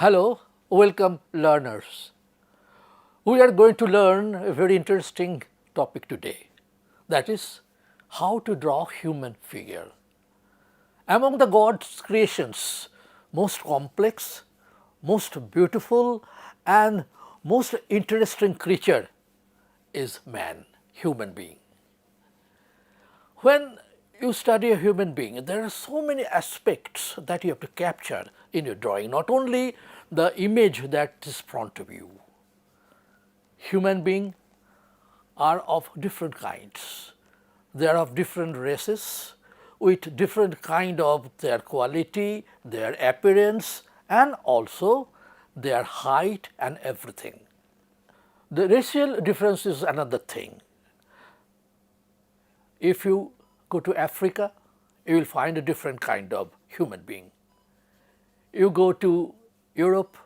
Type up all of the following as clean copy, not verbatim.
Hello, welcome learners. We are going to learn a very interesting topic today, that is how to draw human figure. Among the God's creations, most complex, most beautiful and most interesting creature is man, human being. When you study a human being, there are so many aspects that you have to capture in your drawing, not only the image that is front of you. Human beings are of different kinds. They are of different races with different kind of their quality, their appearance and also their height and everything. The racial difference is another thing. If you go to Africa, you will find a different kind of human being. You go to Europe,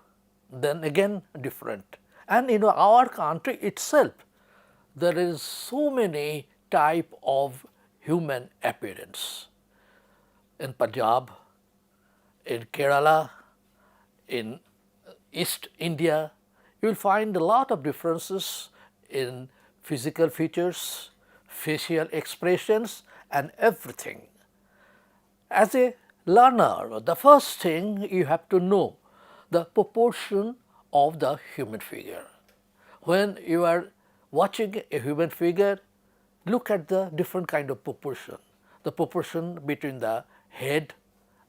then again different. And in our country itself, there is so many type of human appearance. In Punjab, in Kerala, in East India, you will find a lot of differences in physical features, facial expressions and everything. As a learner, the first thing you have to know the proportion of the human figure. When you are watching a human figure, look at the different kind of proportion. The proportion between the head,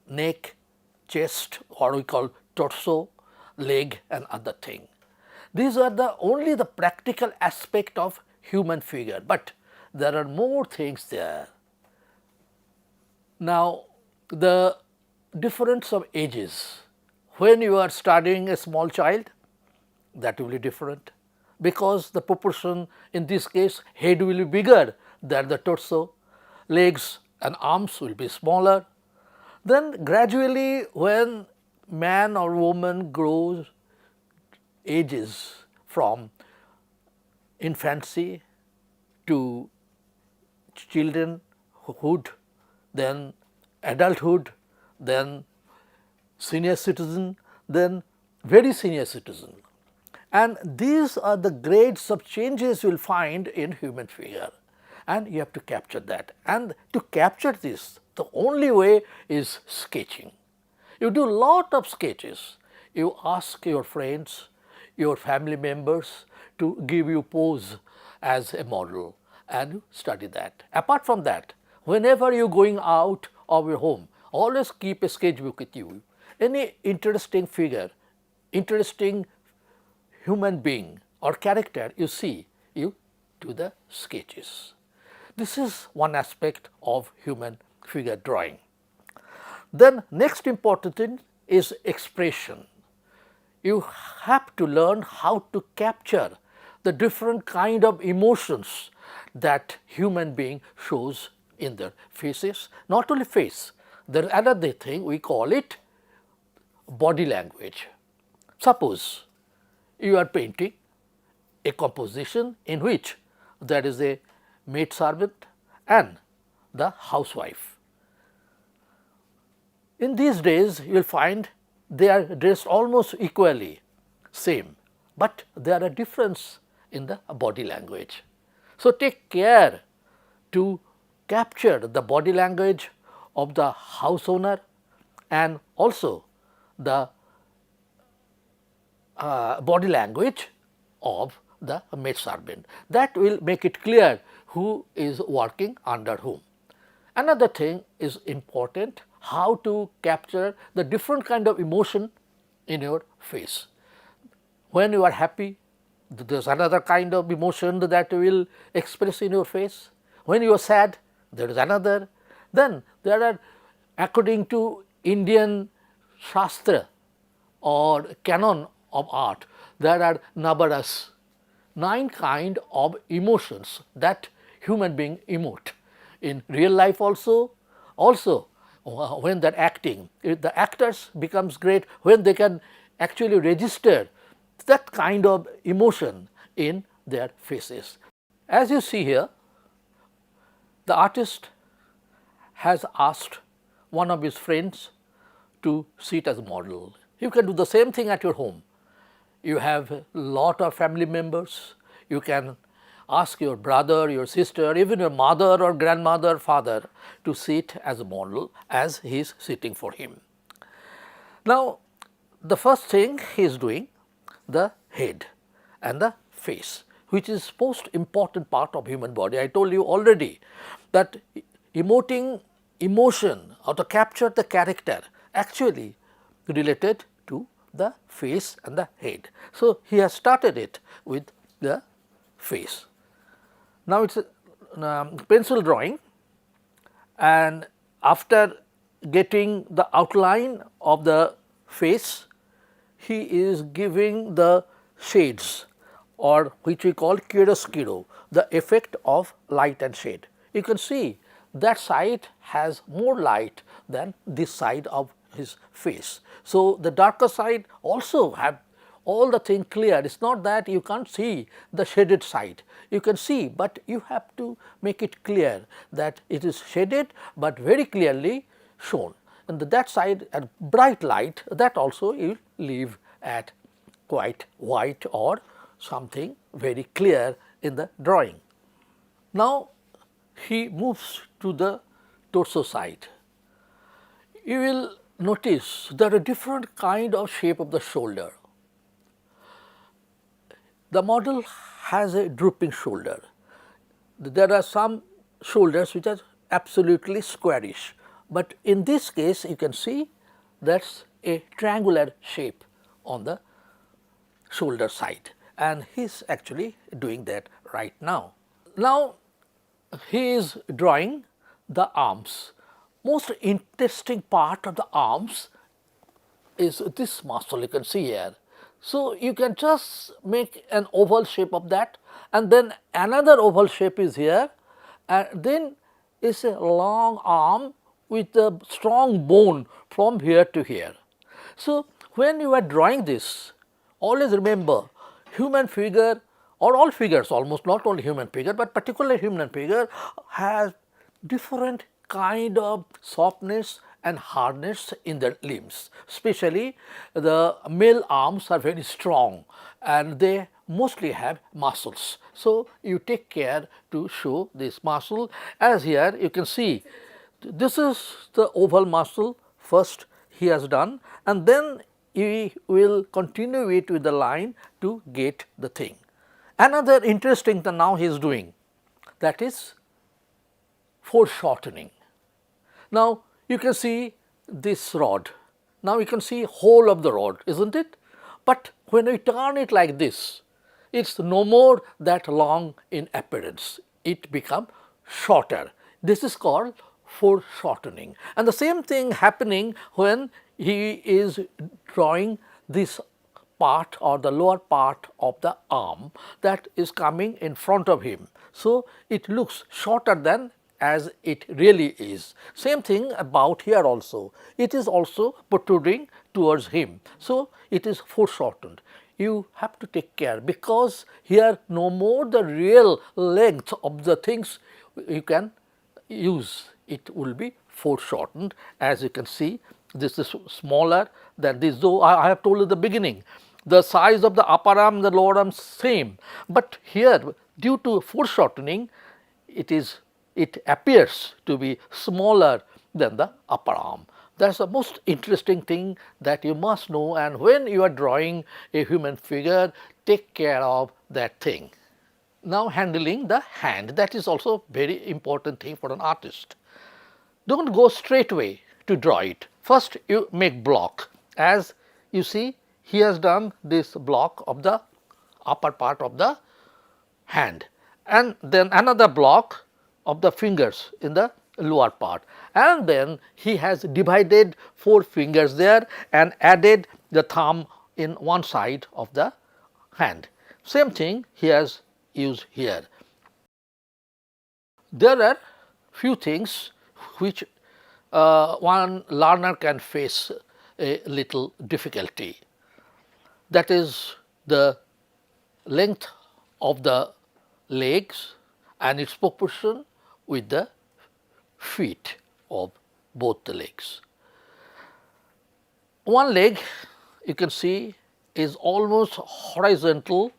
neck, chest or we call torso, leg and other thing. These are only the practical aspect of human figure, but there are more things there. Now, the difference of ages. When you are studying a small child, that will be different because the proportion in this case head will be bigger than the torso, legs and arms will be smaller. Then gradually when man or woman grows, ages from infancy to childrenhood, then adulthood, then senior citizen, then very senior citizen. And these are the grades of changes you will find in human figure and you have to capture that. And to capture this, the only way is sketching. You do lot of sketches. You ask your friends, your family members to give you pose as a model and you study that. Apart from that, whenever you are going out of your home, always keep a sketchbook with you. Any interesting figure, interesting human being or character you see, you do the sketches. This is one aspect of human figure drawing. Then next important thing is expression. You have to learn how to capture the different kind of emotions that human being shows in their faces. Not only face, there is another thing we call it body language. Suppose you are painting a composition in which there is a maid servant and the housewife. In these days you will find they are dressed almost equally same, but there are difference in the body language. So, take care to capture the body language of the house owner and also the body language of the maid servant. That will make it clear who is working under whom. Another thing is important, how to capture the different kind of emotion in your face. When you are happy, there is another kind of emotion that will express in your face. When you are sad, there is another. Then there are, according to Indian Shastra or canon of art, there are navaras, 9 kind of emotions that human being emote. In real life also when they are acting, the actors becomes great when they can actually register that kind of emotion in their faces. As you see here, the artist has asked one of his friends to sit as a model. You can do the same thing at your home. You have a lot of family members. You can ask your brother, your sister, even your mother or grandmother, father to sit as a model as he is sitting for him. Now, the first thing he is doing, the head and the face, which is most important part of human body. I told you already that emoting emotion or to capture the character actually related to the face and the head. So, he has started it with the face. Now, it is a pencil drawing, and after getting the outline of the face, he is giving the shades, or which we call chiaroscuro, the effect of light and shade. You can see that side has more light than this side of his face. So, the darker side also have all the thing clear. It is not that you can't see the shaded side, you can see, but you have to make it clear that it is shaded, but very clearly shown. And that side at bright light, that also you leave at quite white or something very clear in the drawing. Now, he moves to the torso side. You will notice there are different kind of shape of the shoulder. The model has a drooping shoulder. There are some shoulders which are absolutely squarish, but in this case you can see that is a triangular shape on the shoulder side, and he is actually doing that right now. Now, he is drawing the arms. Most interesting part of the arms is this muscle you can see here. So, you can just make an oval shape of that, and then another oval shape is here, and then is a long arm with a strong bone from here to here. So, when you are drawing this, always remember human figure or all figures, almost not only human figure, but particularly human figure has different kind of softness and hardness in their limbs. Especially the male arms are very strong and they mostly have muscles. So, you take care to show this muscle, as here you can see this is the oval muscle first he has done, and then he will continue it with the line to get the thing. Another interesting thing now he is doing, that is foreshortening. Now, you can see this rod. Now, you can see whole of the rod, isn't it? But when we turn it like this, it is no more that long in appearance, it becomes shorter. This is called foreshortening, and the same thing happening when he is drawing this part or the lower part of the arm that is coming in front of him. So, it looks shorter than as it really is. Same thing about here also, it is also protruding towards him. So, it is foreshortened. You have to take care, because here no more the real length of the things you can use, it will be foreshortened. As you can see, this is smaller than this, though I have told at the beginning the size of the upper arm and the lower arm same, but here due to foreshortening it appears to be smaller than the upper arm. That is the most interesting thing that you must know, and when you are drawing a human figure, take care of that thing. Now, handling the hand, that is also very important thing for an artist. Do not go straight away to draw it. First you make block, as you see he has done this block of the upper part of the hand, and then another block of the fingers in the lower part, and then he has divided 4 fingers there and added the thumb in one side of the hand. Same thing he has used here. There are few things which one learner can face a little difficulty, that is the length of the legs and its proportion with the feet of both the legs. One leg you can see is almost horizontal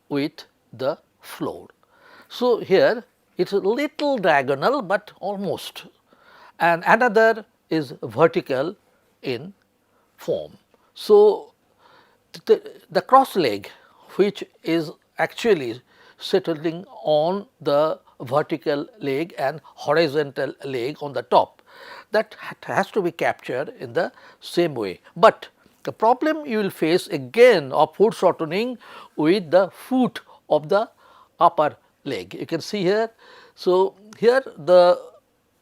with the floor. So, here it is a little diagonal, but almost, and another is vertical in form. So, the cross leg which is actually settling on the vertical leg and horizontal leg on the top, that has to be captured in the same way. But the problem you will face again of foreshortening with the foot of the upper leg. You can see here. So, here the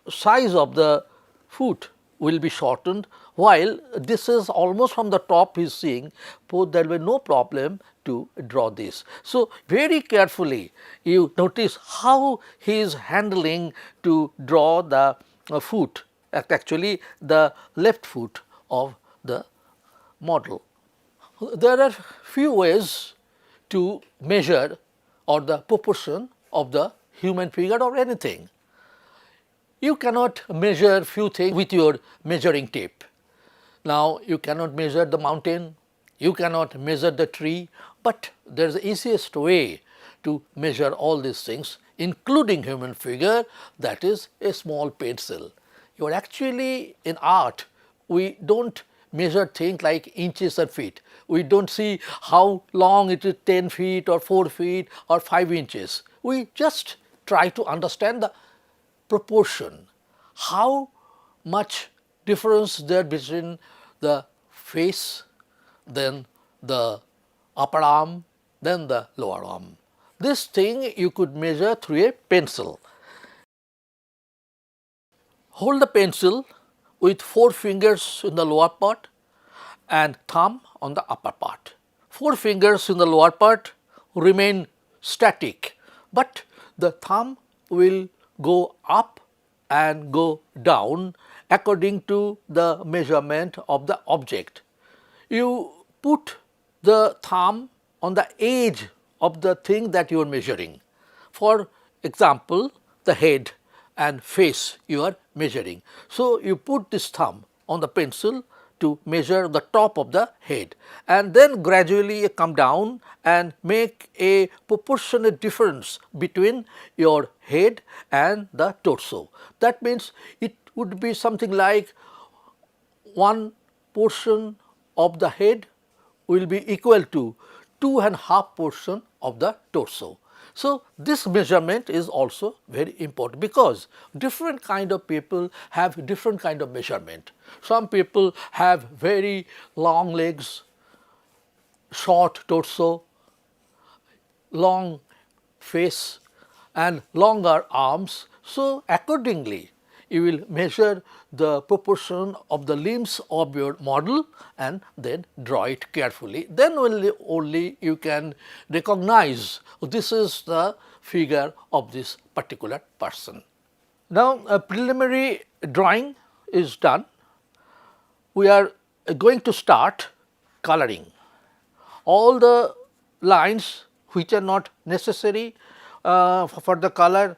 size of the foot will be shortened, while this is almost from the top he is seeing, so there will be no problem to draw this. So, very carefully you notice how he is handling to draw the foot, actually the left foot of the model. There are few ways to measure or the proportion of the human figure or anything. You cannot measure few things with your measuring tape. Now, you cannot measure the mountain, you cannot measure the tree, but there is the easiest way to measure all these things, including human figure, that is a small pencil. You are actually in art, we do not measure things like inches or feet. We do not see how long it is 10 feet or 4 feet or 5 inches. We just try to understand the proportion, how much difference there between the face, then the upper arm, then the lower arm. This thing you could measure through a pencil. Hold the pencil with 4 fingers in the lower part and thumb on the upper part. 4 fingers in the lower part remain static, but the thumb will go up and go down according to the measurement of the object. You put the thumb on the edge of the thing that you are measuring. For example, the head and face you are measuring. So, you put this thumb on the pencil to measure the top of the head, and then gradually you come down and make a proportionate difference between your head and the torso. That means, it would be something like one portion of the head will be equal to 2.5 portion of the torso. So, this measurement is also very important, because different kind of people have different kind of measurement. Some people have very long legs, short torso, long face and longer arms. So, accordingly you will measure the proportion of the limbs of your model and then draw it carefully. Then only you can recognize this is the figure of this particular person. Now, a preliminary drawing is done. We are going to start coloring. All the lines which are not necessary for the color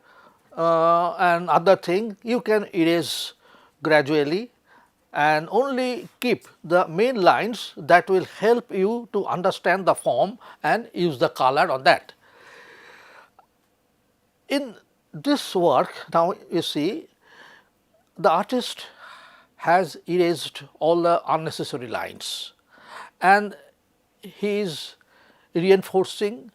and other thing, you can erase gradually, and only keep the main lines that will help you to understand the form and use the color on that. In this work, now you see the artist has erased all the unnecessary lines, and he is reinforcing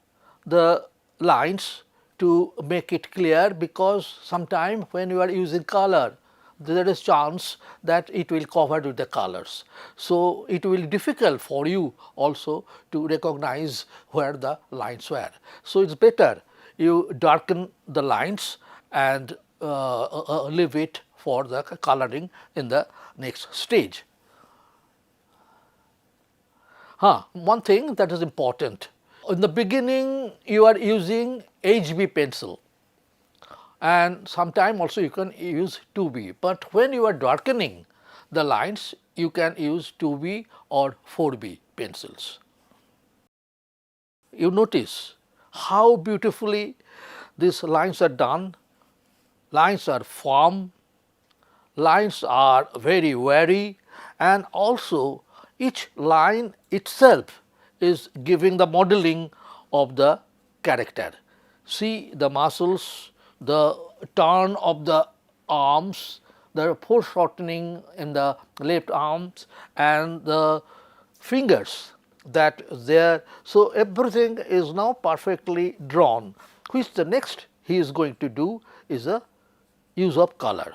the lines to make it clear, because sometime when you are using color, there is chance that it will cover with the colors. So, it will be difficult for you also to recognize where the lines were. So, it is better you darken the lines and leave it for the coloring in the next stage. One thing that is important, in the beginning you are using HB pencil, and sometime also you can use 2B, but when you are darkening the lines you can use 2B or 4B pencils. You notice how beautifully these lines are done. Lines are firm, lines are very wary, and also each line itself is giving the modeling of the character. See the muscles, the turn of the arms, the foreshortening in the left arms and the fingers that there. So, everything is now perfectly drawn, which the next he is going to do is a use of color.